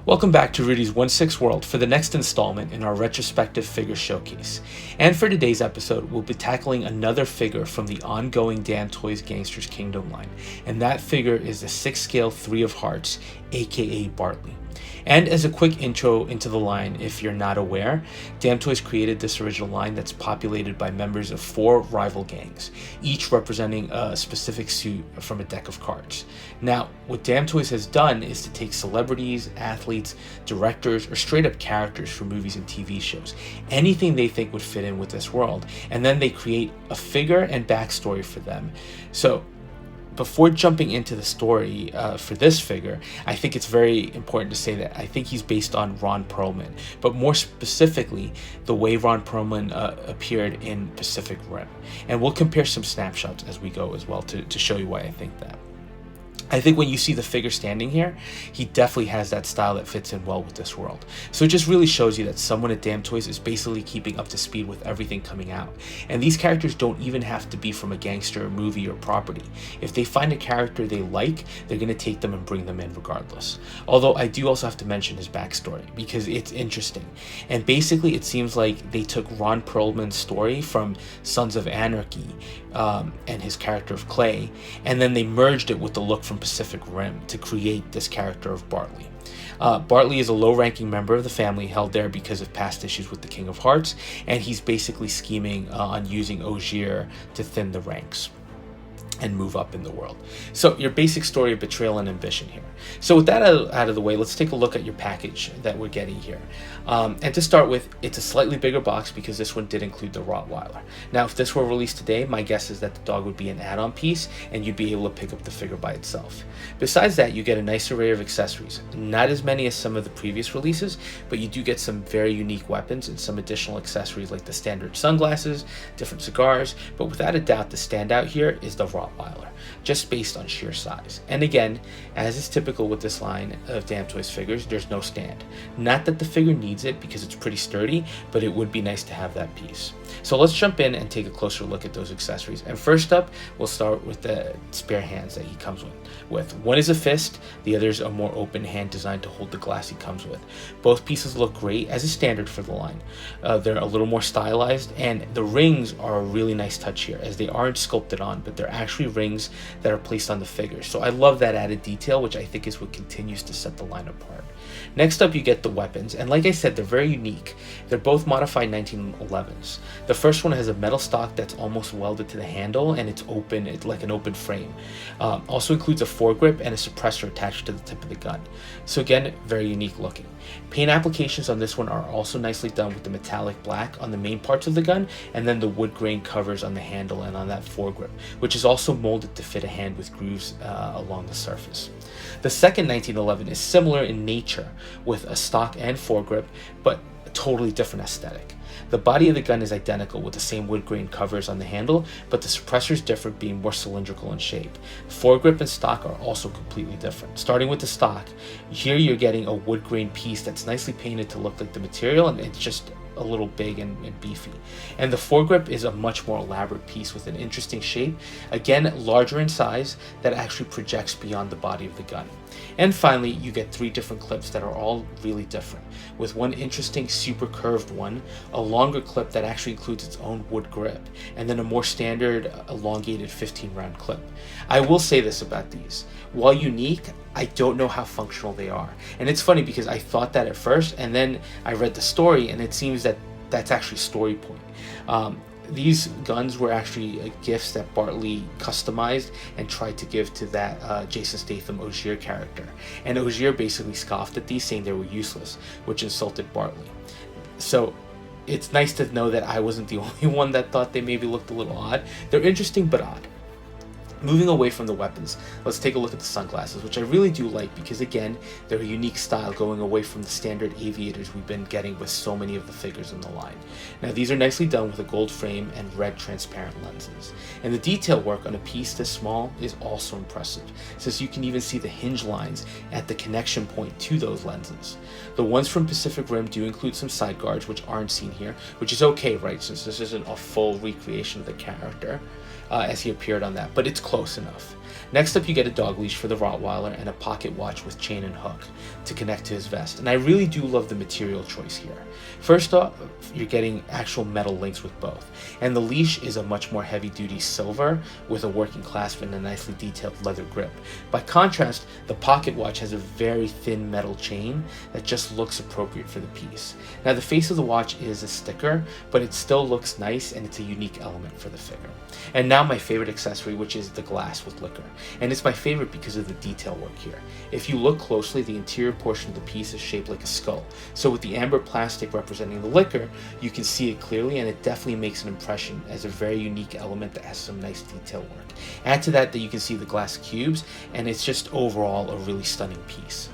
Welcome back to Rudy's 1/6 World for the next installment in our retrospective figure showcase. And for today's episode, we'll be tackling another figure from the ongoing Damtoys Gangsters Kingdom line, and that figure is the 6 scale 3 of Hearts, aka Bartley. And as a quick intro into the line, if you're not aware, Damtoys created this original line that's populated by members of 4 rival gangs, each representing a specific suit from a deck of cards. Now, what Damtoys has done is to take celebrities, athletes, directors, or straight up characters from movies and TV shows, anything they think would fit in with this world, and then they create a figure and backstory for them. So, before jumping into the story for this figure, I think it's very important to say that I think he's based on Ron Perlman, but more specifically, the way Ron Perlman appeared in Pacific Rim. And we'll compare some snapshots as we go as well to show you why I think that. I think when you see the figure standing here, he definitely has that style that fits in well with this world. So it just really shows you that someone at Damtoys is basically keeping up to speed with everything coming out. And these characters don't even have to be from a gangster movie or property. If they find a character they like, they're going to take them and bring them in regardless. Although I do also have to mention his backstory because it's interesting. And basically it seems like they took Ron Perlman's story from Sons of Anarchy and his character of Clay, and then they merged it with the look from Pacific Rim to create this character of Bartley. Bartley is a low-ranking member of the family held there because of past issues with the King of Hearts, and he's basically scheming on using Ogier to thin the ranks and move up in the world. So your basic story of betrayal and ambition here. So with that out of the way, let's take a look at your package that we're getting here. And to start with, it's a slightly bigger box because this one did include the Rottweiler. Now, if this were released today, my guess is that the dog would be an add-on piece and you'd be able to pick up the figure by itself. Besides that, you get a nice array of accessories. Not as many as some of the previous releases, but you do get some very unique weapons and some additional accessories like the standard sunglasses, different cigars, but without a doubt, the standout here is the Rottweiler, just based on sheer size. And again, as is typical with this line of Damtoys figures, there's no stand. Not that the figure needs it because it's pretty sturdy, but it would be nice to have that piece. So let's jump in and take a closer look at those accessories. And first up, we'll start with the spare hands that he comes with. One is a fist, the other is a more open hand designed to hold the glass he comes with. Both pieces look great as a standard for the line. They're a little more stylized, and the rings are a really nice touch here as they aren't sculpted on, but they're actually rings that are placed on the figure. So I love that added detail, which I think is what continues to set the line apart. Next up, you get the weapons, and like I said, they're very unique. They're both modified 1911s. The first one has a metal stock that's almost welded to the handle, and it's open, it's like an open frame. Also includes a foregrip and a suppressor attached to the tip of the gun. So again, very unique looking. Paint applications on this one are also nicely done with the metallic black on the main parts of the gun, and then the wood grain covers on the handle and on that foregrip, which is also molded to fit a hand with grooves along the surface. The second 1911 is similar in nature with a stock and foregrip, but a totally different aesthetic. The body of the gun is identical with the same wood grain covers on the handle, but the suppressors differ, being more cylindrical in shape. Foregrip and stock are also completely different. Starting with the stock, here you're getting a wood grain piece that's nicely painted to look like the material, and it's just a little big and beefy. And the foregrip is a much more elaborate piece with an interesting shape, again larger in size, that actually projects beyond the body of the gun. And finally, you get 3 different clips that are all really different, with one interesting super curved one, a longer clip that actually includes its own wood grip, and then a more standard elongated 15 round clip. I will say this about these: while unique, I don't know how functional they are. And it's funny because I thought that at first, and then I read the story, and it seems that that's actually story point. These guns were actually gifts that Bartley customized and tried to give to that Jason Statham Ogier character. And Ogier basically scoffed at these, saying they were useless, which insulted Bartley. So it's nice to know that I wasn't the only one that thought they maybe looked a little odd. They're interesting but odd. Moving away from the weapons, let's take a look at the sunglasses, which I really do like because, again, they're a unique style going away from the standard aviators we've been getting with so many of the figures in the line. Now, these are nicely done with a gold frame and red transparent lenses. And the detail work on a piece this small is also impressive, since you can even see the hinge lines at the connection point to those lenses. The ones from Pacific Rim do include some side guards, which aren't seen here, which is okay, right, since this isn't a full recreation of the character. as he appeared on that, but it's close enough. Next up, you get a dog leash for the Rottweiler and a pocket watch with chain and hook to connect to his vest. And I really do love the material choice here. First off, you're getting actual metal links with both. And the leash is a much more heavy-duty silver with a working clasp and a nicely detailed leather grip. By contrast, the pocket watch has a very thin metal chain that just looks appropriate for the piece. Now, the face of the watch is a sticker, but it still looks nice and it's a unique element for the figure. And now my favorite accessory, which is the glass with liquor. And it's my favorite because of the detail work here. If you look closely, the interior portion of the piece is shaped like a skull. So with the amber plastic representing the liquor, you can see it clearly, and it definitely makes an impression as a very unique element that has some nice detail work. Add to that you can see the glass cubes, and it's just overall a really stunning piece.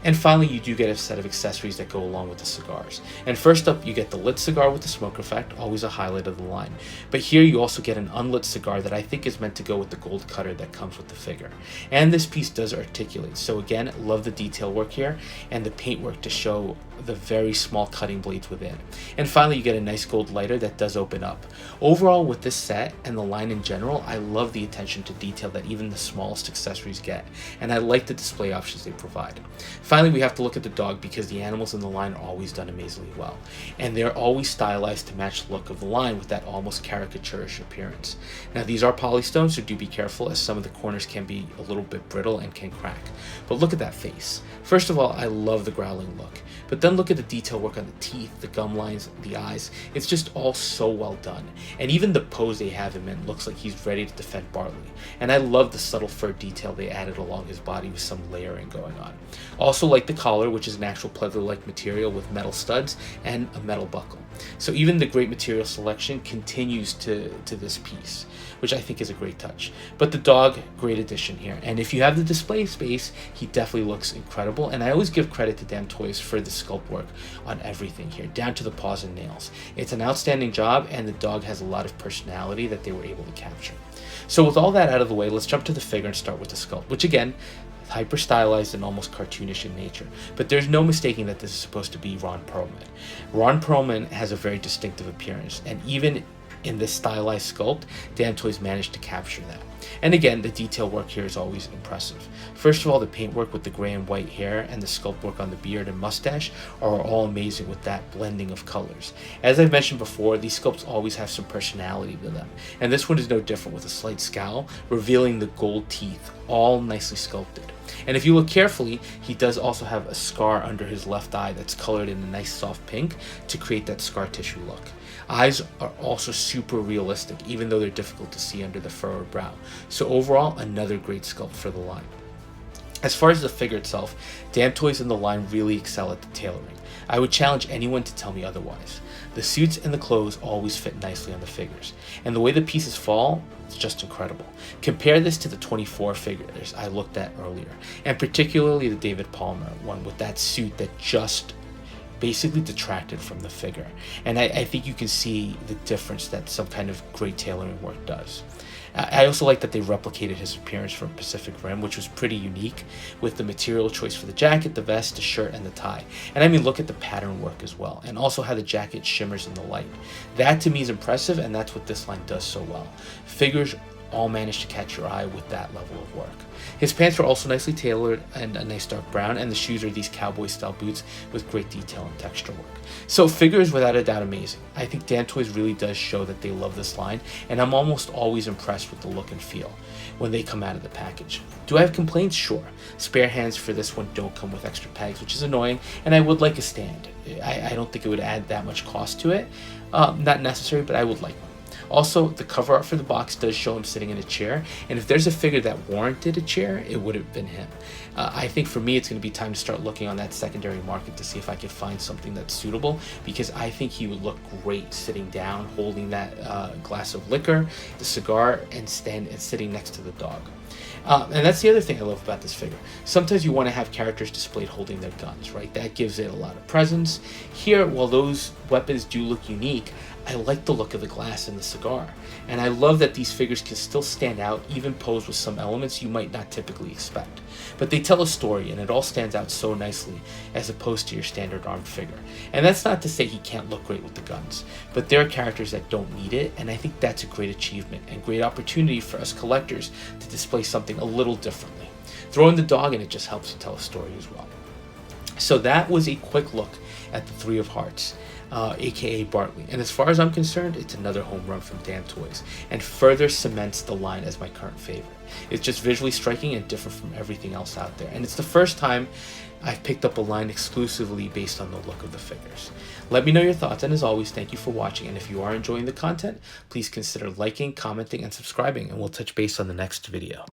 And finally, you do get a set of accessories that go along with the cigars. And first up, you get the lit cigar with the smoke effect, always a highlight of the line. But here you also get an unlit cigar that I think is meant to go with the gold cutter that comes with the figure. And this piece does articulate. So again, love the detail work here and the paint work to show the very small cutting blades within. And finally, you get a nice gold lighter that does open up. Overall, with this set and the line in general, I love the attention to detail that even the smallest accessories get. And I like the display options they provide. Finally, we have to look at the dog because the animals in the line are always done amazingly well. And they're always stylized to match the look of the line with that almost caricaturish appearance. Now, these are polystones, so do be careful as some of the corners can be a little bit brittle and can crack. But look at that face. First of all, I love the growling look. But then look at the detail work on the teeth, the gum lines, the eyes. It's just all so well done. And even the pose they have him in looks like he's ready to defend Bartley. And I love the subtle fur detail they added along his body with some layering going on. Also like the collar, which is an actual pleather-like material with metal studs and a metal buckle. So even the great material selection continues to this piece, which I think is a great touch. But the dog, great addition here. And if you have the display space, he definitely looks incredible. And I always give credit to Damtoys for the sculpt work on everything here, down to the paws and nails. It's an outstanding job, and the dog has a lot of personality that they were able to capture. So with all that out of the way, let's jump to the figure and start with the sculpt, which again, hyper stylized and almost cartoonish in nature. But there's no mistaking that this is supposed to be Ron Perlman. Ron Perlman has a very distinctive appearance, and even in this stylized sculpt, Damtoys managed to capture that. And again, the detail work here is always impressive. First of all, the paintwork with the gray and white hair and the sculpt work on the beard and mustache are all amazing with that blending of colors. As I've mentioned before, these sculpts always have some personality to them, and this one is no different with a slight scowl, revealing the gold teeth, all nicely sculpted. And if you look carefully, he does also have a scar under his left eye that's colored in a nice soft pink to create that scar tissue look. Eyes are also super realistic, even though they're difficult to see under the furrowed brow. So overall, another great sculpt for the line. As far as the figure itself, Damtoys in the line really excel at the tailoring. I would challenge anyone to tell me otherwise. The suits and the clothes always fit nicely on the figures, and the way the pieces fall, it's just incredible. Compare this to the 24 figures I looked at earlier, and particularly the David Palmer one with that suit that just basically detracted from the figure. And I think you can see the difference that some kind of great tailoring work does. I also like that they replicated his appearance from Pacific Rim, which was pretty unique, with the material choice for the jacket, the vest, the shirt, and the tie. And I mean, look at the pattern work as well, and also how the jacket shimmers in the light. That to me is impressive, and that's what this line does so well. Figures all managed to catch your eye with that level of work. His pants are also nicely tailored and a nice dark brown, and the shoes are these cowboy style boots with great detail and texture work. So figures without a doubt amazing. I think Damtoys really does show that they love this line, and I'm almost always impressed with the look and feel when they come out of the package. Do I have complaints? Sure. Spare hands for this one don't come with extra pegs, which is annoying, and I would like a stand. I don't think it would add that much cost to it. Not necessary, but I would like one. Also, the cover art for the box does show him sitting in a chair, and if there's a figure that warranted a chair, it would have been him. I think for me, it's going to be time to start looking on that secondary market to see if I can find something that's suitable, because I think he would look great sitting down, holding that glass of liquor, the cigar, and sitting next to the dog. And that's the other thing I love about this figure. Sometimes you want to have characters displayed holding their guns, right? That gives it a lot of presence. Here, while those weapons do look unique, I like the look of the glass in the cigar, and I love that these figures can still stand out even posed with some elements you might not typically expect. But they tell a story, and it all stands out so nicely as opposed to your standard armed figure. And that's not to say he can't look great with the guns, but there are characters that don't need it, and I think that's a great achievement and great opportunity for us collectors to display something a little differently. Throw in the dog and it just helps you tell a story as well. So that was a quick look at the Three of Hearts, A.K.A. Bartley. And as far as I'm concerned, it's another home run from Damtoys and further cements the line as my current favorite. It's just visually striking and different from everything else out there. And it's the first time I've picked up a line exclusively based on the look of the figures. Let me know your thoughts, and as always, thank you for watching. And if you are enjoying the content, please consider liking, commenting, and subscribing, and we'll touch base on the next video.